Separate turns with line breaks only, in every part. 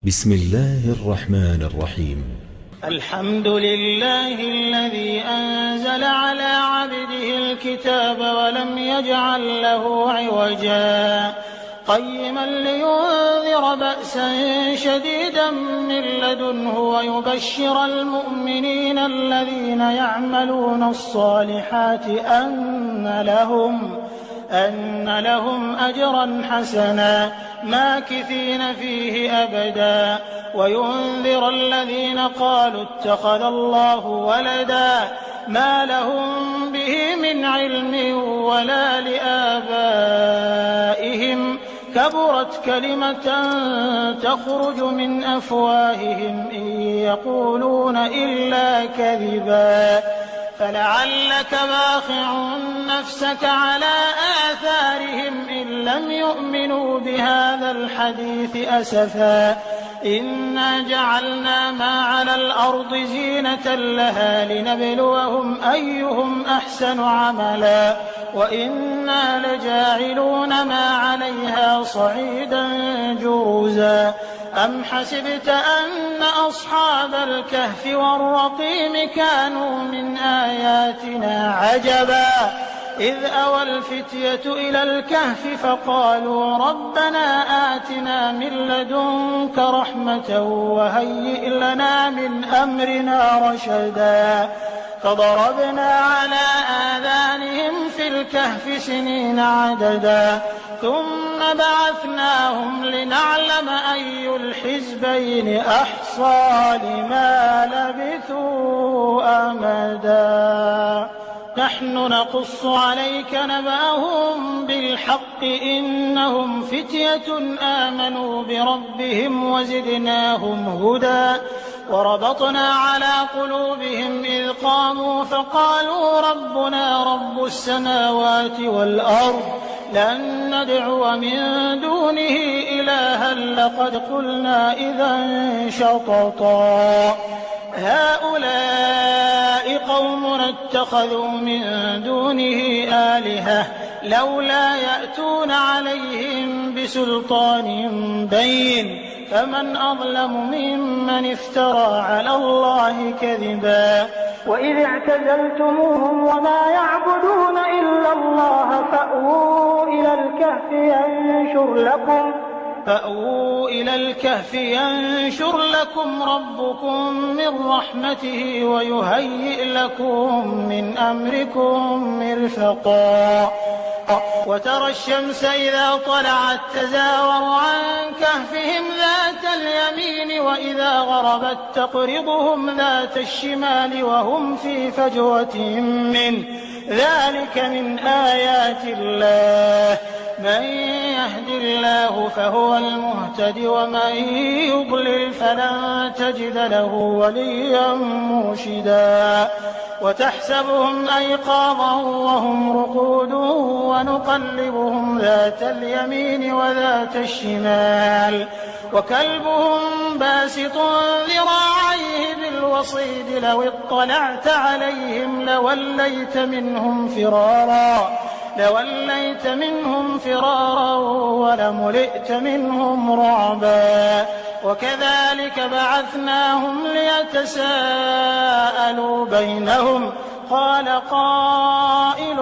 بسم الله الرحمن الرحيم.
الحمد لله الذي أنزل على عبده الكتاب ولم يجعل له عوجا قيما لينذر بأسا شديدا من لدنه ويبشر المؤمنين الذين يعملون الصالحات أن لهم أجرا حسنا ماكثين فيه أبدا وينذر الذين قالوا اتخذ الله ولدا ما لهم به من علم ولا لآبائهم كبرت كلمة تخرج من أفواههم إن يقولون إلا كذبا فلعلك باخع نفسك على آثارهم إن لم يؤمنوا بهذا الحديث أسفا إنا جعلنا ما على الأرض زينة لها لنبلوهم أيهم أحسن عملا وإنا لجاعلون ما عليها صعيدا جرزا أم حسبت أن أصحاب الكهف والرقيم كانوا من آياتنا عجبا إذ أوى الفتية إلى الكهف فقالوا ربنا آتنا من لدنك رحمة وهيئ لنا من أمرنا رشدا فضربنا على آذانهم في الكهف سنين عددا ثم بعثناهم لنعلم أي الحزبين أحصى لما لبثوا أمدا نحن نقص عليك نبأهم بالحق إنهم فتية آمنوا بربهم وزدناهم هدى وربطنا على قلوبهم إذ قاموا فقالوا ربنا رب السماوات والأرض لن ندعو من دونه إلها لقد قلنا إذا شططا هؤلاء قومنا اتخذوا من دونه آلهة لولا يأتون عليهم بسلطان بين فمن أظلم ممن افترى على الله كذبا وإذ اعتزلتموهم وما يعبدون إلا الله فأووا إلى الكهف ينشر لكم ربكم من رحمته ويهيئ لكم من أمركم مرفقا وترى الشمس إذا طلعت تزاور عن كهفهم ذات اليمين وإذا غربت تقرضهم ذات الشمال وهم في فجوة منه ذلك من آيات الله من يهد الله فهو المهتد ومن يضلل فلن تجد له وليا مرشدا وتحسبهم أيقاظا وهم رقود ونقلبهم ذات اليمين وذات الشمال وكلبهم باسط ذراعيه بالوصيد لو اطلعت عليهم لوليت منهم فرارا ولملئت منهم رعبا وكذلك بعثناهم ليتساءلوا بينهم قال قائل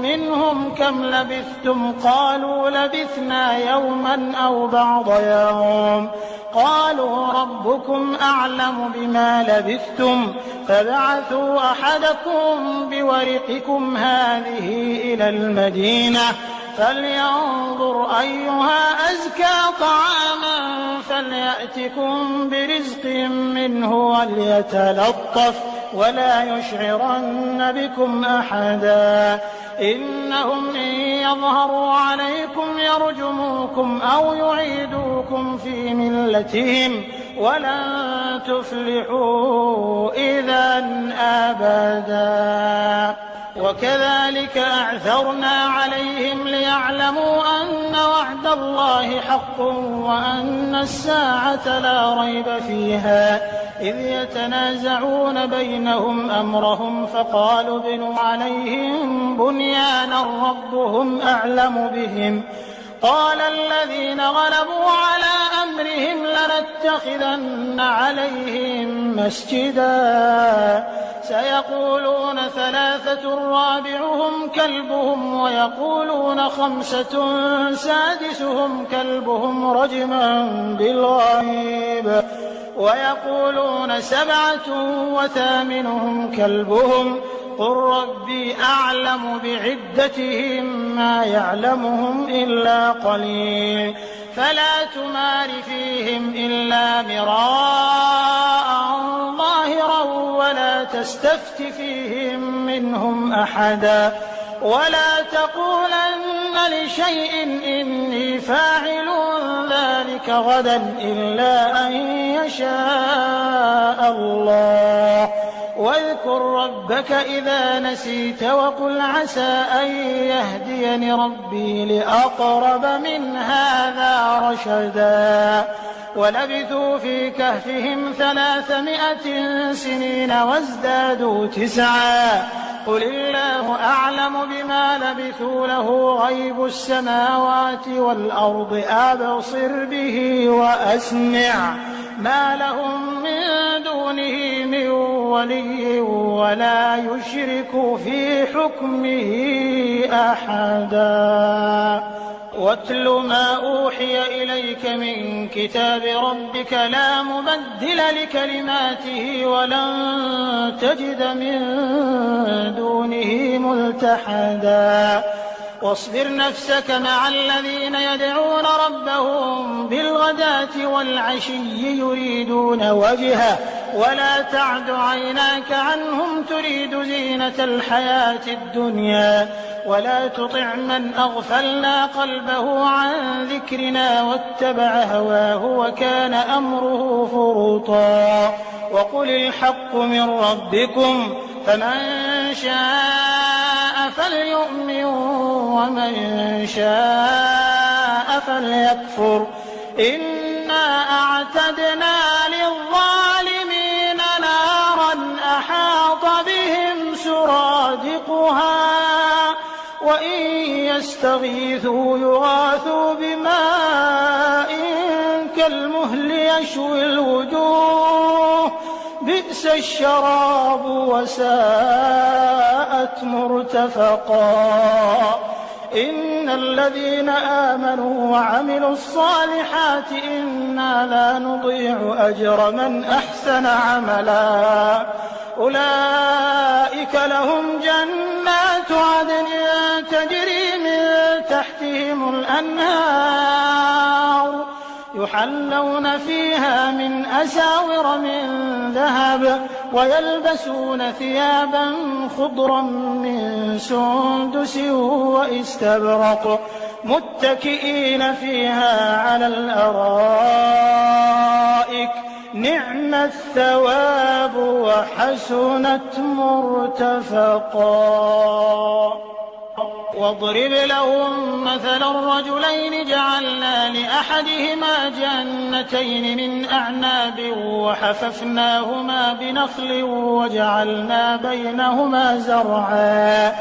منهم كم لبثتم قالوا لبثنا يوما أو بعض يوم قالوا ربكم أعلم بما لبثتم فابعثوا أحدكم بورقكم هذه إلى المدينة فلينظر أيها أزكى طعاما فليأتكم برزق منه وليتلطف ولا يشعرن بكم أحدا إنهم إن يظهروا عليكم يرجموكم أو يعيدوكم في ملتهم ولن تفلحوا إذا أبدا وكذلك أعثرنا عليهم ليعلموا أن وعد الله حق وأن الساعة لا ريب فيها إذ يتنازعون بينهم أمرهم فقالوا ابنوا عليهم بنيانا ربهم أعلم بهم قال الذين غلبوا على أمرهم لنتخذن عليهم مسجدا سيقولون 3 رابعهم كلبهم ويقولون 5 سادسهم كلبهم رجما بالغيب ويقولون 7 وثامنهم كلبهم قل ربي أعلم بعدتهم ما يعلمهم إلا قليل فلا تمار فيهم إلا مراء ظاهرا ولا تستفت فيهم منهم أحدا ولا تقولن لشيء إني فاعل ذلك غدا إلا أن يشاء الله واذكر ربك إذا نسيت وقل عسى أن يهديني ربي لأقرب من هذا رشدا ولبثوا في كهفهم 300 سنين وازدادوا 9 قل الله أعلم بما لبثوا له غيب السماوات والأرض أبصر به وأسمع ما لهم من دونه من ولي ولا يشرك في حكمه أحدا واتل ما أوحي إليك من كتاب ربك لا مبدل لكلماته ولن تجد من دونه ملتحدا واصبر نفسك مع الذين يدعون ربهم بالغداة والعشي يريدون وجهه ولا تعد عيناك عنهم تريد زينة الحياة الدنيا ولا تطع من أغفلنا قلبه عن ذكرنا واتبع هواه وكان أمره فرطا وقل الحق من ربكم فمن شاء فليؤمن ومن شاء فليكفر إنا أعتدنا للظالمين نارا أحاط بهم سرادقها وإن يستغيثوا يغاثوا بماء كالمهل يشوي الوجوه بئس الشراب وساءت مرتفقا إن الذين آمنوا وعملوا الصالحات إنا لا نضيع أجر من أحسن عملا أولئك لهم جنات عدن تجري من تحتهم الأنهار يحلون فيها من أساور من ذهب ويلبسون ثيابا خضرا من سندس واستبرق متكئين فيها على الأرائك نعم الثواب وحسنت مرتفقا واضرب لهم مثلا الرجلين جعلنا لأحدهما جنتين من أعناب وحففناهما بنخل وجعلنا بينهما زرعا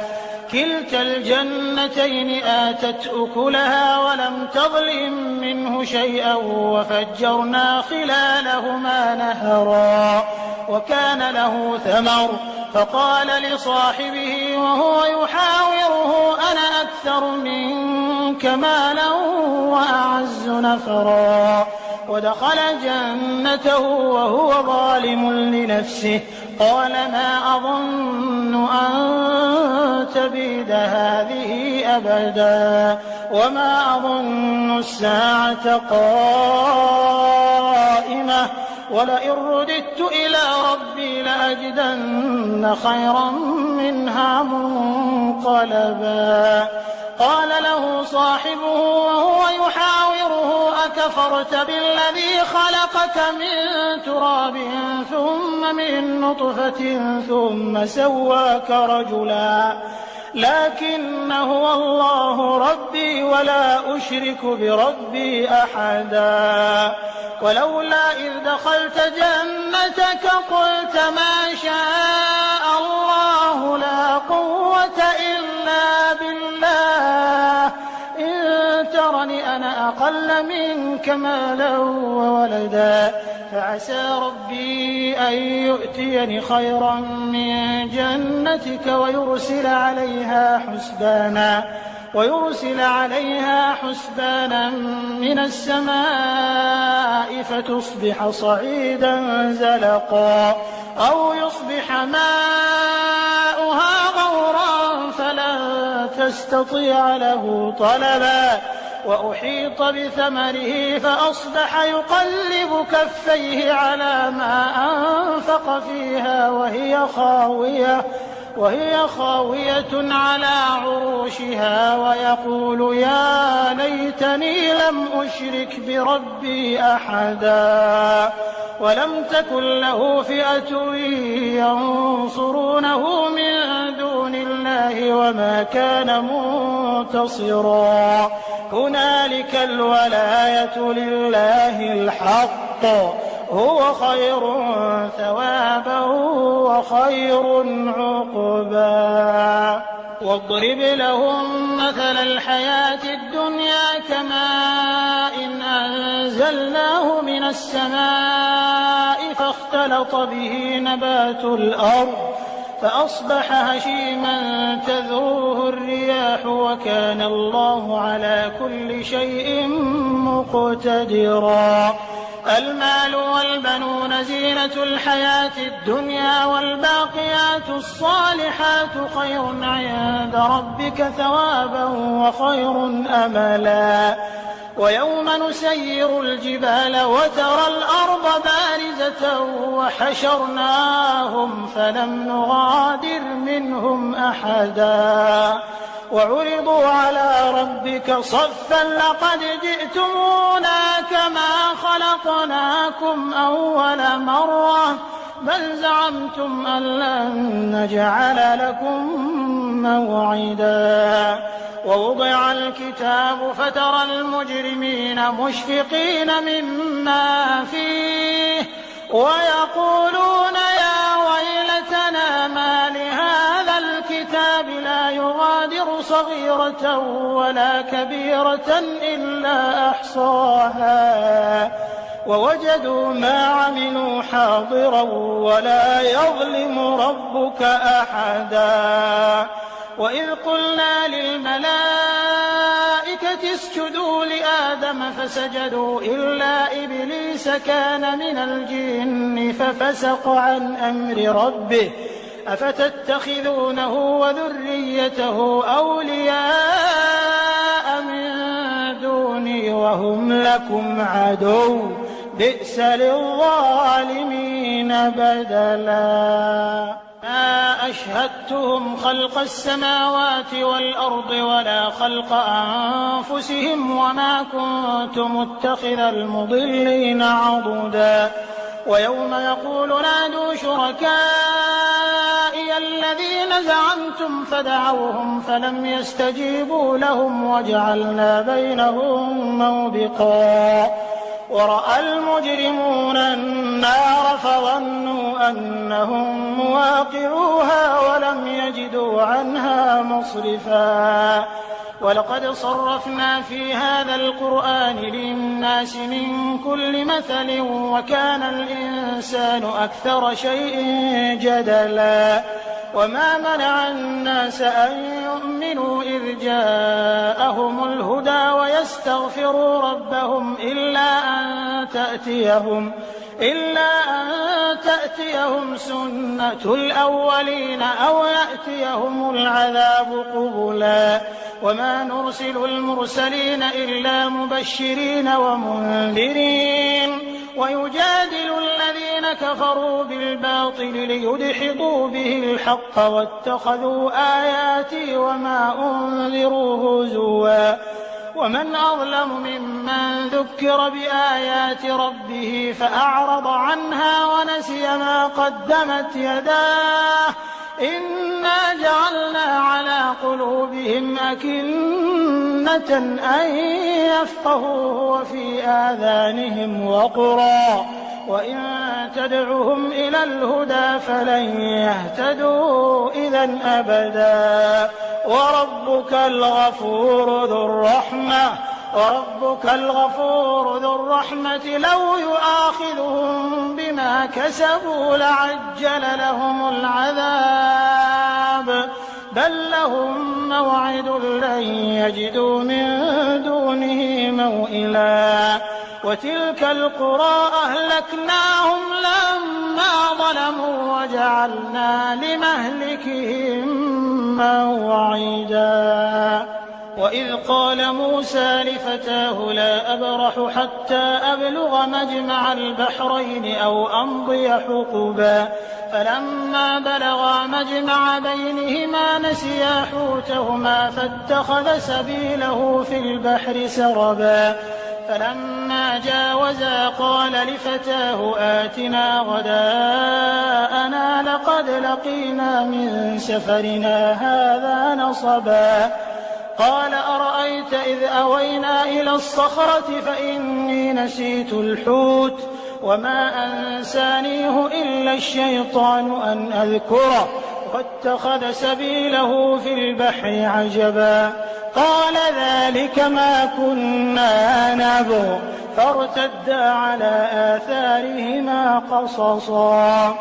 كلتا الجنتين آتت أكلها ولم تظلم منه شيئا وفجرنا خلالهما نهرا وكان له ثمر فقال لصاحبه وهو يحاوره أنا أكثر منك مالا وأعز نفرا ودخل جنته وهو ظالم لنفسه قال ما أظن أن تبيد هذه أبدا وما أظن الساعة قائمة ولئن رددت إلى ربي لأجدن خيرا منها منقلبا قال له صاحبه وهو يحاوره أكفرت بالذي خلقك من تراب ثم من نطفة ثم سواك رجلا لكن هو الله ربي ولا أشرك بربي أحدا ولولا إذ دخلت جنتك قلت ما شاء الله لا قوة إلا بالله إن ترني أقل منك مالا وولدا فعسى ربي أن يؤتيني خيرا من جنتك ويرسل عليها حسبانا من السماء فتصبح صعيدا زلقا أو يصبح ماؤها غورا فلن تستطيع له طلبا وأحيط بثمره فأصبح يقلب كفيه على ما أنفق فيها وهي خاوية على عروشها ويقول يا ليتني لم أشرك بربي أحدا ولم تكن له فئة ينصرونه من دون الله وما كان منتصرا هنالك الولاية لله الحق هو خير ثوابا وخير عقبا واضرب لهم مثل الحياة الدنيا كماء أنزلناه من السماء فاختلط به نبات الأرض فأصبح هشيما تذروه الرياح وكان الله على كل شيء مقتدرا المال والبنون زينة الحياة الدنيا والباقيات الصالحات خير عند ربك ثوابا وخير أملا ويوم نسير الجبال وترى الأرض بارزة وحشرناهم فلم نغادر منهم أحدا وعرضوا على ربك صفا لقد جئتمونا كما خلقناكم أول مرة بل زعمتم أن لن نجعل لكم موعدا ووضع الكتاب فترى المجرمين مشفقين مما فيه ويقولون يا ويلتنا ما لهذا الكتاب لا يغادر صغيرة ولا كبيرة إلا أحصاها ووجدوا ما عملوا حاضرا ولا يظلم ربك أحدا وإذ قلنا للملائكة اسجدوا لآدم فسجدوا إلا إبليس كان من الجن ففسق عن أمر ربه أفتتخذونه وذريته أولياء من دوني وهم لكم عدو بئس للظالمين بدلا ما أشهدتهم خلق السماوات والأرض ولا خلق أنفسهم وما كنت متخذ المضلين عضدا ويوم يقول نادوا شركائي الذين زعمتم فدعوهم فلم يستجيبوا لهم وجعلنا بينهم موبقا ورأى المجرمون النار فظنوا أنهم مواقعوها ولم يجدوا عنها مصرفا ولقد صرفنا في هذا القرآن للناس من كل مثل وكان الإنسان أكثر شيء جدلا وما منع الناس أن يؤمنوا إذ جاءهم الهدى ويستغفروا ربهم إلا أن تأتيهم سنة الأولين أو يأتيهم العذاب قبلا وما نرسل المرسلين إلا مبشرين ومنذرين ويجادل الذين كفروا بالباطل ليدحضوا به الحق واتخذوا آياتي وما أنذروا هزوا ومن أظلم ممن ذكر بآيات ربه فأعرض عنها ونسي ما قدمت يداه إنا جعلنا على قلوبهم أكنة أن يفقهوه وفي آذانهم وقرا وإن تدعهم إلى الهدى فلن يهتدوا إذا أبدا وربك الغفور ذو الرحمة وربك الغفور ذو الرحمة لو يؤاخذهم بما كسبوا لعجل لهم العذاب بل لهم موعد لن يجدوا من دونه موئلا وتلك القرى أهلكناهم لما ظلموا وجعلنا لمهلكهم موعدا وإذ قال موسى لفتاه لا أبرح حتى أبلغ مجمع البحرين أو أمضي حقبا فلما بلغا مجمع بينهما نسيا حوتهما فاتخذ سبيله في البحر سربا فلما جاوزا قال لفتاه آتنا غداءنا لقد لقينا من سفرنا هذا نصبا قال أرأيت إذ أوينا إلى الصخرة فإني نسيت الحوت وما أنسانيه إلا الشيطان أن أذكره واتخذ سبيله في البحر عجبا قال ذلك ما كنا نبغ فارتدا على آثارهما قصصا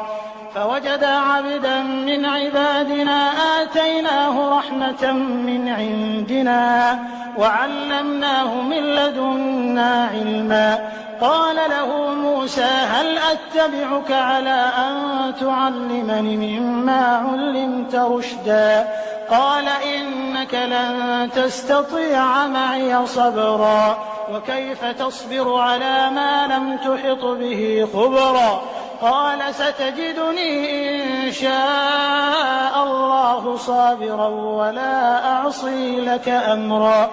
فوجدا عبدا من عبادنا آتيناه رحمة من عندنا وعلمناه من لدنا علما قال له موسى هل أتبعك على أن تعلمني مما علمت رشدا قال إنك لن تستطيع معي صبرا وكيف تصبر على ما لم تحط به خبرا قال ستجدني إن شاء الله صابرا ولا أعصي لك أمرا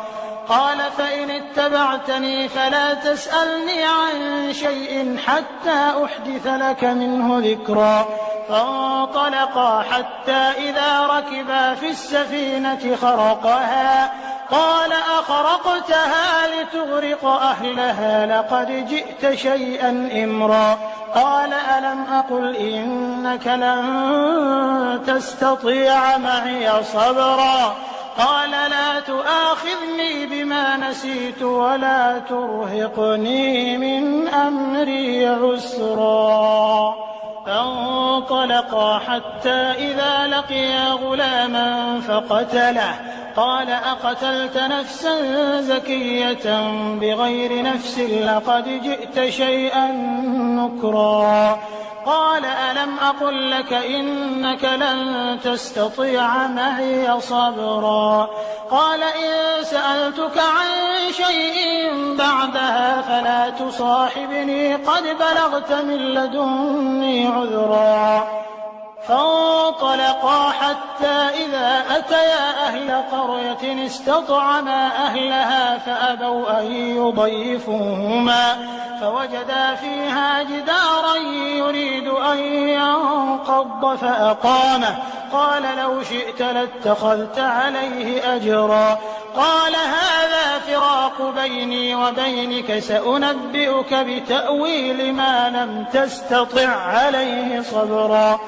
قال فإن اتبعتني فلا تسألني عن شيء حتى أحدث لك منه ذكرا فانطلقا حتى إذا ركبا في السفينة خرقها قال أخرقتها لتغرق أهلها لقد جئت شيئا إمرا قال ألم أقل إنك لن تستطيع معي صبرا قال لا تؤاخذني بما نسيت ولا ترهقني من أمري عسرا فانطلقا حتى إذا لقيا غلاما فقتله قال أقتلت نفسا زكية بغير نفس لقد جئت شيئا نكرا قال ألم أقل لك إنك لن تستطيع معي صبرا قال إن سألتك عن شيء بعدها فلا تصاحبني قد بلغت من لدني عذرا فانطلقا حتى إذا أتيا أهل قرية استطعما أهلها فأبوا أن يضيفوهما فوجدا فيها جدارا يريد أن ينقض فأقامه قال لو شئت لاتخذت عليه أجرا قال هذا فراق بيني وبينك سأنبئك بتأويل ما لم تستطع عليه صبرا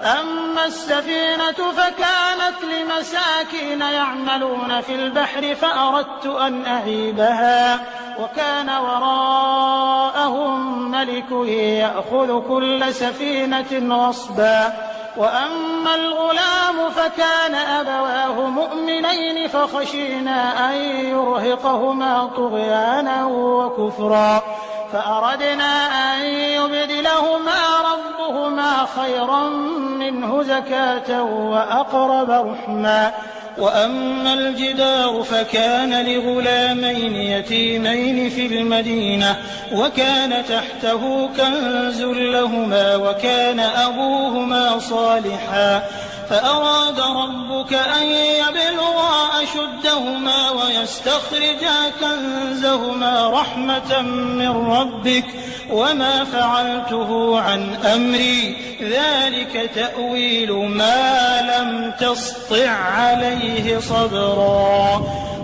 أما السفينة فكانت لمساكين يعملون في البحر فأردت أن أعيبها وكان وراءهم ملك يأخذ كل سفينة غصبا وأما الغلام فكان أبواه مؤمنين فخشينا أن يرهقهما طغيانا وكفرا فأردنا أن يبدلهما ربهما خيرا منه زكاة وأقرب رحما وأما الجدار فكان لغلامين يتيمين في المدينة وكان تحته كنز لهما وكان أبوهما صالحا فأراد ربك أن يبلغا أشدهما ويستخرجا كنزهما رحمة من ربك وما فعلته عن أمري ذلك تأويل ما لم تسطع عليه صبرا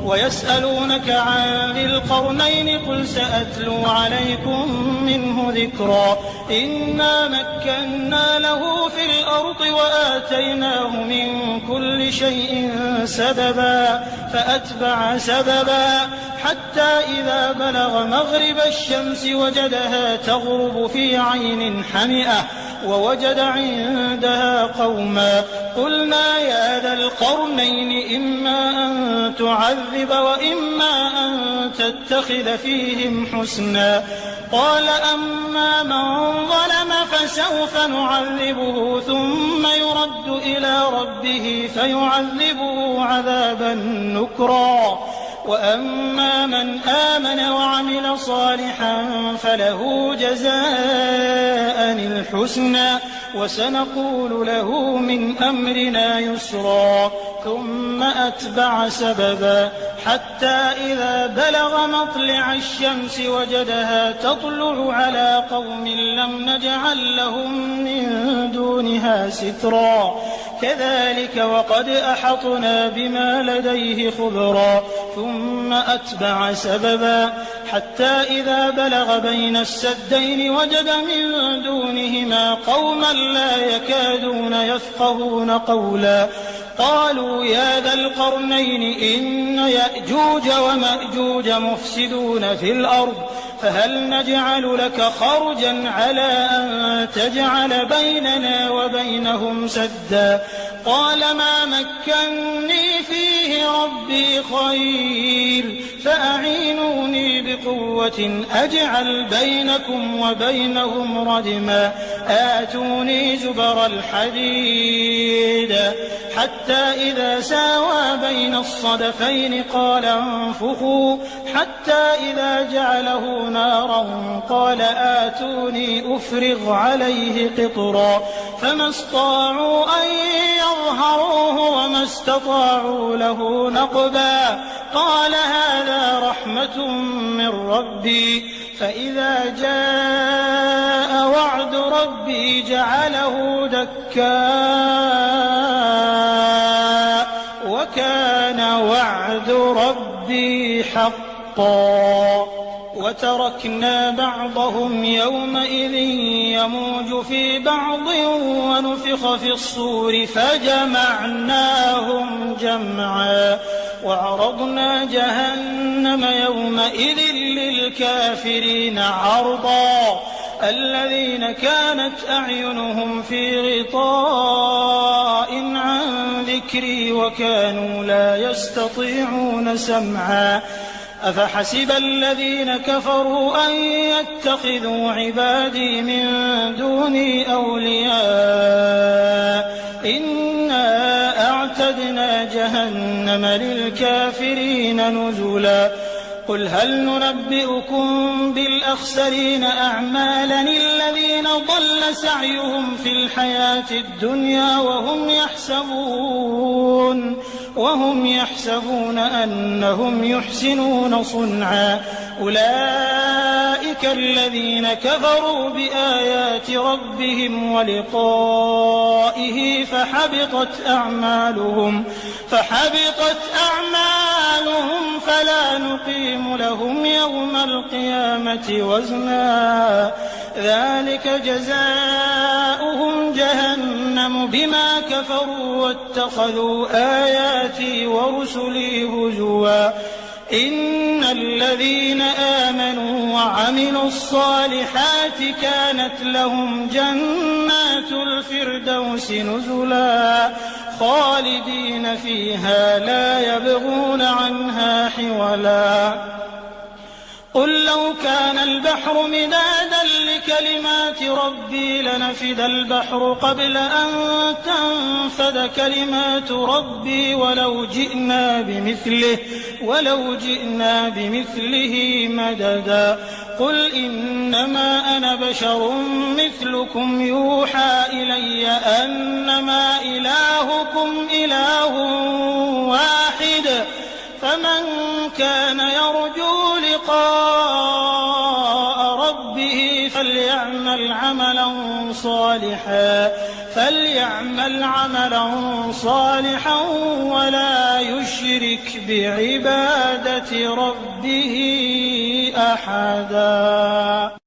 ويسألونك عن ذي القرنين قل سأتلو عليكم منه ذكرا إنا مكنا له في الأرض وآتيناه من كل شيء سببا فأتبع سببا حتى إذا بلغ مغرب الشمس وجدها تغرب في عين حمئة ووجد عندها قوما قلنا يا ذا القرنين إما أن تعذب وإما أن تتخذ فيهم حسنا قال أما من ظلم فسوف نعذبه ثم يرد إلى ربه فيعذبه عذابا نكرا وأما من آمن وعمل صالحا فله جزاء الحسنى وسنقول له من أمرنا يسرا ثم أتبع سببا حتى إذا بلغ مطلع الشمس وجدها تطلع على قوم لم نجعل لهم من دونها سترا كذلك وقد أحطنا بما لديه خبرا ثم أتبع سببا حتى إذا بلغ بين السدين وجد من دونهما قوما لا يكادون يفقهون قولا قالوا يا ذا القرنين إن يأجوج ومأجوج مفسدون في الأرض فهل نجعل لك خرجا على أن تجعل بيننا وبينهم سدا قال ما مكني فيه ربي خير فأعينوني بقوة أجعل بينكم وبينهم ردما آتوني زبر الحديد حتى إذا ساوى بين الصدفين قال انفخوا حتى إذا جعله نارا قال آتوني أفرغ عليه قطرا فما استطاعوا أن يظهروه وما استطاعوا له نقبا قال هذا رحمة من ربي فإذا جاء وعد ربي جعله دكاء وكان وعد ربي حقا وتركنا بعضهم يومئذ يموج في بعض ونفخ في الصور فجمعناهم جمعا وعرضنا جهنم يومئذ للكافرين عرضا الذين كانت أعينهم في غطاء عن ذكري وكانوا لا يستطيعون سمعا أفحسب الذين كفروا أن يتخذوا عبادي من دوني أولياء إنا أعتدنا جهنم للكافرين نزلا قل هل ننبئكم بالأخسرين أعمالا الذين ضل سعيهم في الحياة الدنيا وهم يحسبون أنهم يحسنون صنعا أولئك الذين كفروا بآيات ربهم ولقائه فحبطت أعمالهم فلا نقيم لهم يوم القيامة وزنا ذلك جزاؤهم جهنم بما كفروا واتخذوا آياتي ورسلي هزوا إن الذين آمنوا وعملوا الصالحات كانت لهم جنات الفردوس نزلا خالدين فيها لا يبغون عنها حولا قل لو كان البحر مدادا لكلمات ربي لنفد البحر قبل أن تنفد كلمات ربي ولو جئنا بمثله مددا قل إنما أنا بشر مثلكم يوحى إلي أنما إلهكم إله واحد فمن كان يرجو لقاء ربه فليعمل عملا صالحا فليعمل عملا صالحا ولا يشرك بعبادة ربه أحدا.